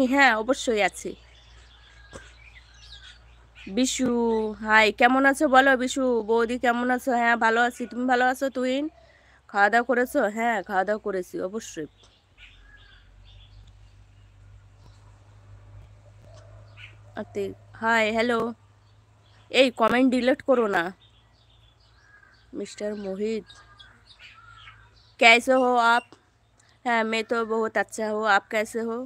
কি? হ্যাঁ অবশ্যই আছি। বিশু, হাই, কেমন আছো বলো? বিশু বৌদি কেমন আছো? হ্যাঁ ভালো আছি, তুমি ভালো আছো? তুই খাওয়া দাওয়া করেছো? হ্যাঁ খাওয়া দাওয়া করেছি অবশ্যই। Atik, hi, hello. এই কমেন্ট ডিলিট করো না। मिस्टर मोहित, कैसे हो आप? हाँ मैं तो बहुत अच्छा हूँ, आप कैसे हो?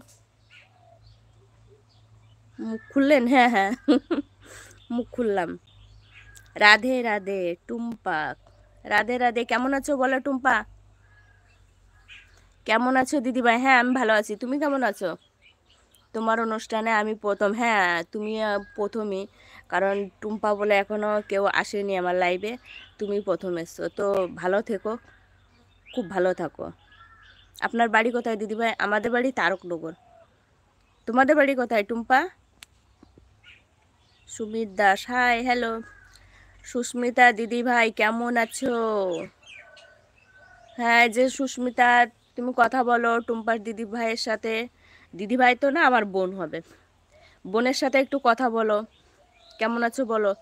মুখ খুললেন? হ্যাঁ হ্যাঁ। মুখ খুললাম। রাধে রাধে টুম্পা। রাধে রাধে, কেমন আছো বলো টুম্পা? কেমন আছো দিদিভাই? হ্যাঁ আমি ভালো আছি, তুমি কেমন আছো? তোমার অনুষ্ঠানে আমি প্রথম, হ্যাঁ তুমি প্রথমই, কারণ টুম্পা বলে এখনো কেউ আসেনি আমার লাইভে, তুমি প্রথম এসছো তো। ভালো থেকো, খুব ভালো থাকো। আপনার বাড়ি কোথায় দিদিভাই? আমাদের বাড়ি তারকনগর। তোমাদের বাড়ি কোথায় টুম্পা? Sumit Das, hi, hello. সুস্মিতা দিদিভাই কেমন আছো? হ্যাঁ এই যে সুস্মিতা, তুমি কথা বলো টুম্পার দিদিভাইয়ের সাথে। দিদিভাই তো না, আমার বোন হবে। বোনের সাথে একটু কথা বলো, কেমন আছো বলো।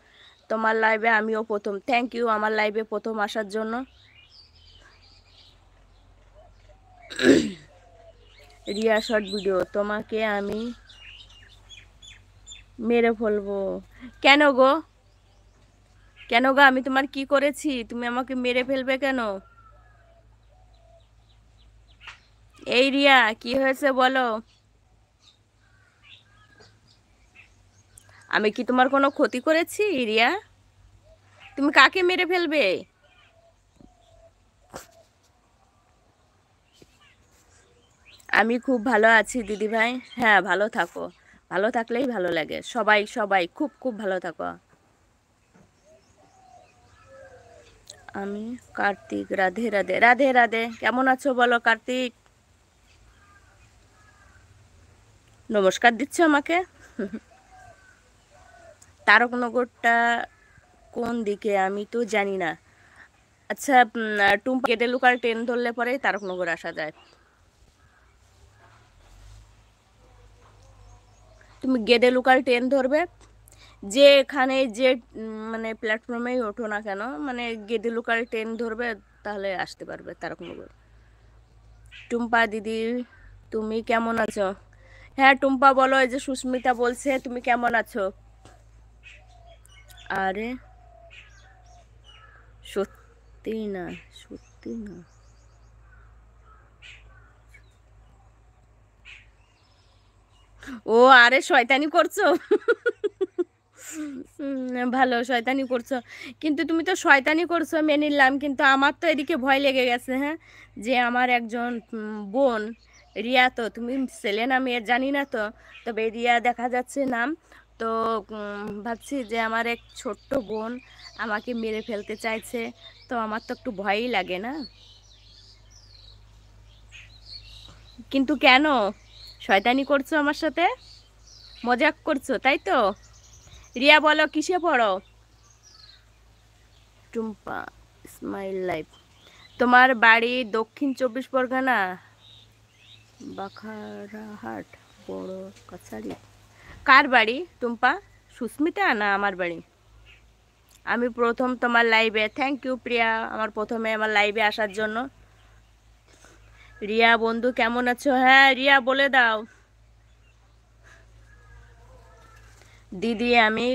তোমার লাইভে আমিও প্রথম, থ্যাংক ইউ আমার লাইভে প্রথম আসার জন্য। রিয়া শর্ট ভিডিও, তোমাকে আমি মেরে ফেলবো। কেন গো? কেন গো, আমি তোমার কি করেছি তুমি আমাকে মেরে ফেলবে কেন? এই রিয়া কি হয়েছে বলো। আমি কি তোমার কোনো ক্ষতি করেছি রিয়া? তুমি কাকে মেরে ফেলবে? আমি খুব ভালো আছি দিদিভাই। হ্যাঁ ভালো থাকো, ভালো থাকলেই ভালো লাগে। সবাই সবাই খুব খুব ভালো থাকো। আমি কার্তিক, রাধে রাধে। রাধে রাধে, কেমন আছো বলো কার্তিক? নমস্কার দিচ্ছ আমাকে? তারকনগরটা কোন দিকে আমি তো জানি না। আচ্ছা টুম্পা গেটে লোকাল ট্রেন ধরলে পরে তারকনগর আসা যায়। তুমি গেটে লোকাল ট্রেন ধরবে, যে এখানে যে মানে প্ল্যাটফর্মেই ওঠো না কেন, মানে গেটে লোকাল ট্রেন ধরবে, তাহলে আসতে পারবে তারকনগর। টুম্পা দিদি তুমি কেমন আছো? হ্যাঁ টুম্পা বলো, এই যে সুস্মিতা বলছে তুমি কেমন আছো। আরে সত্যি না, সত্যি না। ও আরে শয়তানি করছো। ভালো শয়তানি করছো, কিন্তু তুমি তো শয়তানি করছো মেনে নিলাম, কিন্তু আমার তো এদিকে ভয় লেগে গেছে। হ্যাঁ, যে আমার একজন বোন রিয়া, তো তুমি ছেলে না মেয়ে জানি না তো, তবে রিয়া দেখা যাচ্ছে নাম। তো ভাবছি যে আমার এক ছোট্ট বোন আমাকে মেরে ফেলতে চাইছে, তো আমার তো একটু ভয়ই লাগে না। কিন্তু কেন শয়তানি করছো আমার সাথে? মজাক করছো তাই তো? রিয়া বলো কিসে পড়ো? টুম্পা স্মাইল লাইফ, তোমার বাড়ি দক্ষিণ চব্বিশ পরগনা, বাখারাহাট, বড় কাছারি। কার বাড়ি টুম্পা? সুস্মিতা না আমার বাড়ি? আমি প্রথম তোমার লাইভে, থ্যাংক ইউ প্রিয়া আমার প্রথমে আমার লাইভে আসার জন্য। রিয়া বন্ধু কেমন আছো? হ্যাঁ রিয়া বলে দাও। দিদি আমি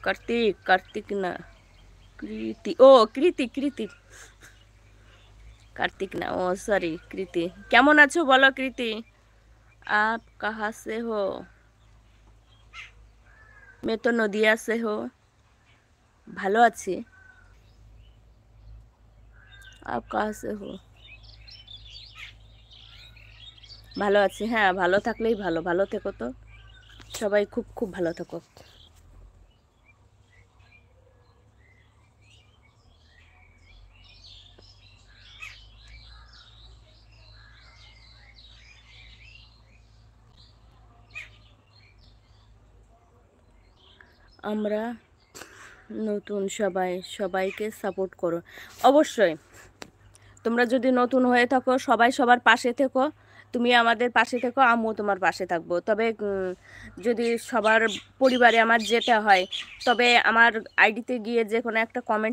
কার্তিক, কার্তিক না, কৃতি, ও কৃতি, কৃতি। কার্তিক না, ও সরি কৃতি। কেমন আছো বলো কৃতি? आप कहाँ से हो? मैं तो नदिया से हो। ভালো আছি। आप कहाँ से हो? ভালো আছি, হ্যাঁ ভালো থাকলেই ভালো, ভালো থেকো তো। সবাই খুব খুব ভালো থেকো। আমরা নতুন, সবাই সবাইকে সাপোর্ট করো অবশ্যই। তোমরা যদি নতুন হয়ে থাকো সবাই সবার পাশে থেকো, তুমি আমাদের পাশে থেকো, আমিও তোমার পাশে থাকবো। তবে যদি সবার পরিবারে আমার যেতে হয়, তবে আমার আইডিতে গিয়ে যে কোনো একটা কমেন্ট